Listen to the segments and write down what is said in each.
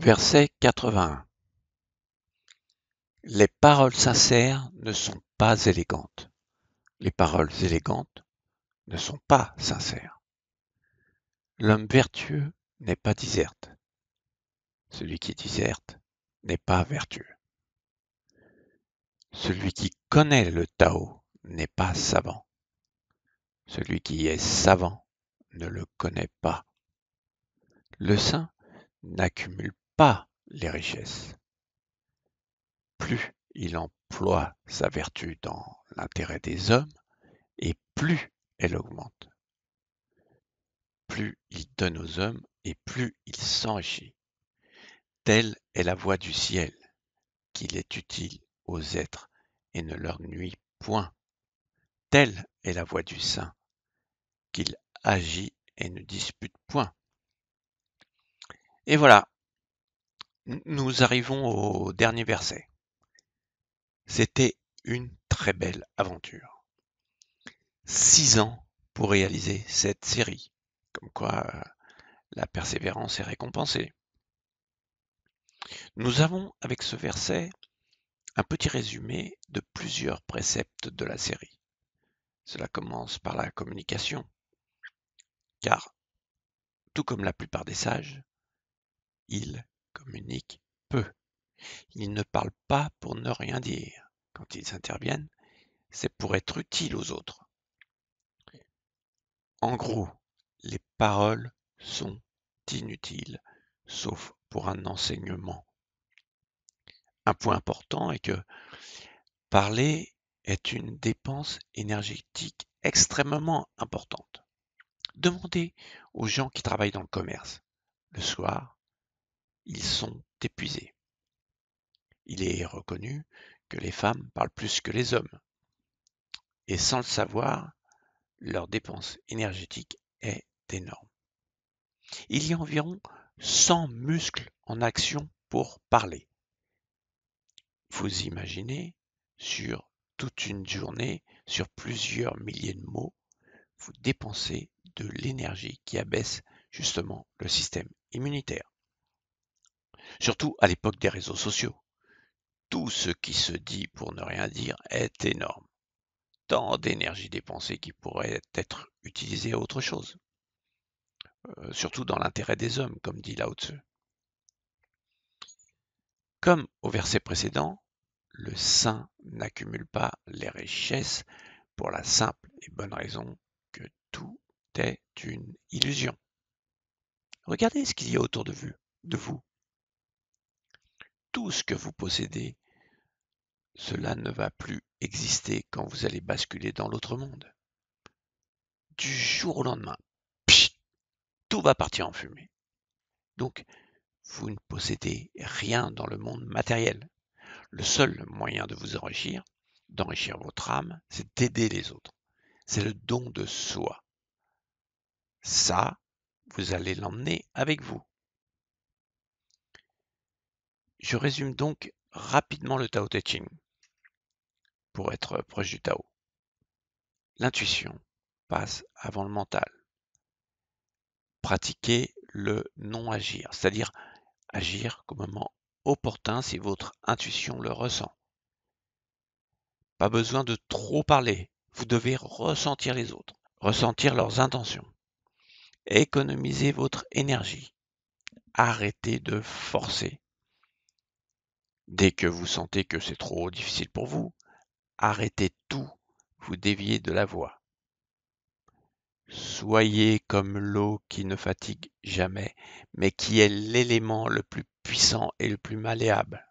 Verset 81. Les paroles sincères ne sont pas élégantes. Les paroles élégantes ne sont pas sincères. L'homme vertueux n'est pas diserte. Celui qui diserte n'est pas vertueux. Celui qui connaît le Tao n'est pas savant. Celui qui est savant ne le connaît pas. Le saint n'accumule pas les richesses. Plus il emploie sa vertu dans l'intérêt des hommes, et plus elle augmente. Plus il donne aux hommes, et plus il s'enrichit. Telle est la voie du ciel, qu'il est utile aux êtres et ne leur nuit point. Telle est la voie du saint, qu'il agit et ne dispute point. Et voilà, nous arrivons au dernier verset. C'était une très belle aventure. 6 ans pour réaliser cette série, comme quoi la persévérance est récompensée. Nous avons avec ce verset un petit résumé de plusieurs préceptes de la série. Cela commence par la communication, car tout comme la plupart des sages, ils communiquent peu. Ils ne parlent pas pour ne rien dire. Quand ils interviennent, c'est pour être utiles aux autres. En gros, les paroles sont inutiles, sauf pour un enseignement. Un point important est que parler est une dépense énergétique extrêmement importante. Demandez aux gens qui travaillent dans le commerce. Le soir, ils sont épuisés. Il est reconnu que les femmes parlent plus que les hommes. Et sans le savoir, leur dépense énergétique est énorme. Il y a environ 100 muscles en action pour parler. Vous imaginez, sur toute une journée, sur plusieurs milliers de mots, vous dépensez de l'énergie qui abaisse justement le système immunitaire. Surtout à l'époque des réseaux sociaux. Tout ce qui se dit pour ne rien dire est énorme. Tant d'énergie dépensée qui pourrait être utilisée à autre chose. Surtout dans l'intérêt des hommes, comme dit Lao Tzu. Comme au verset précédent, le saint n'accumule pas les richesses pour la simple et bonne raison que tout est une illusion. Regardez ce qu'il y a autour de vous. Tout ce que vous possédez, cela ne va plus exister quand vous allez basculer dans l'autre monde. Du jour au lendemain, pchit, tout va partir en fumée. Donc, vous ne possédez rien dans le monde matériel. Le seul moyen de vous enrichir, d'enrichir votre âme, c'est d'aider les autres. C'est le don de soi. Ça, vous allez l'emmener avec vous. Je résume donc rapidement le Tao Te Ching pour être proche du Tao. L'intuition passe avant le mental. Pratiquez le non-agir, c'est-à-dire agir qu'au moment opportun si votre intuition le ressent. Pas besoin de trop parler, vous devez ressentir les autres, ressentir leurs intentions. Économisez votre énergie. Arrêtez de forcer. Dès que vous sentez que c'est trop difficile pour vous, arrêtez tout, vous déviez de la voie. Soyez comme l'eau qui ne fatigue jamais, mais qui est l'élément le plus puissant et le plus malléable.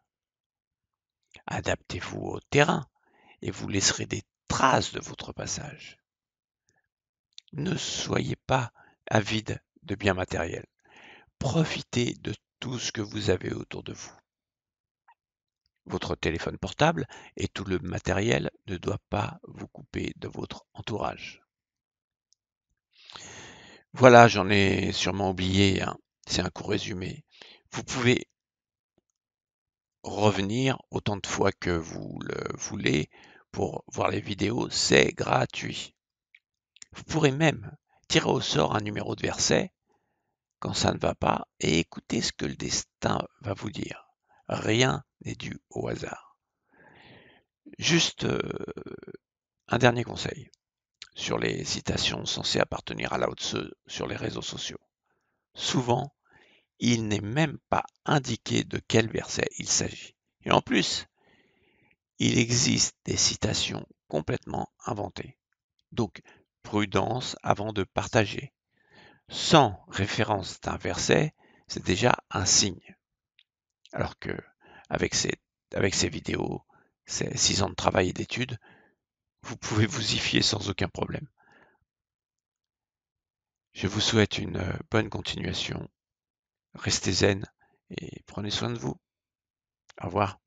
Adaptez-vous au terrain et vous laisserez des traces de votre passage. Ne soyez pas avide de biens matériels. Profitez de tout ce que vous avez autour de vous. Votre téléphone portable et tout le matériel ne doit pas vous couper de votre entourage. Voilà, j'en ai sûrement oublié, hein. C'est un court résumé. Vous pouvez revenir autant de fois que vous le voulez pour voir les vidéos, c'est gratuit. Vous pourrez même tirer au sort un numéro de verset quand ça ne va pas et écoutez ce que le destin va vous dire. Rien n'est dû au hasard. Juste un dernier conseil sur les citations censées appartenir à Lao Tzu sur les réseaux sociaux. Souvent, il n'est même pas indiqué de quel verset il s'agit. Et en plus, il existe des citations complètement inventées. Donc, prudence avant de partager. Sans référence d'un verset, c'est déjà un signe. Alors que avec ces vidéos, ces 6 ans de travail et d'études, vous pouvez vous y fier sans aucun problème. Je vous souhaite une bonne continuation. Restez zen et prenez soin de vous. Au revoir.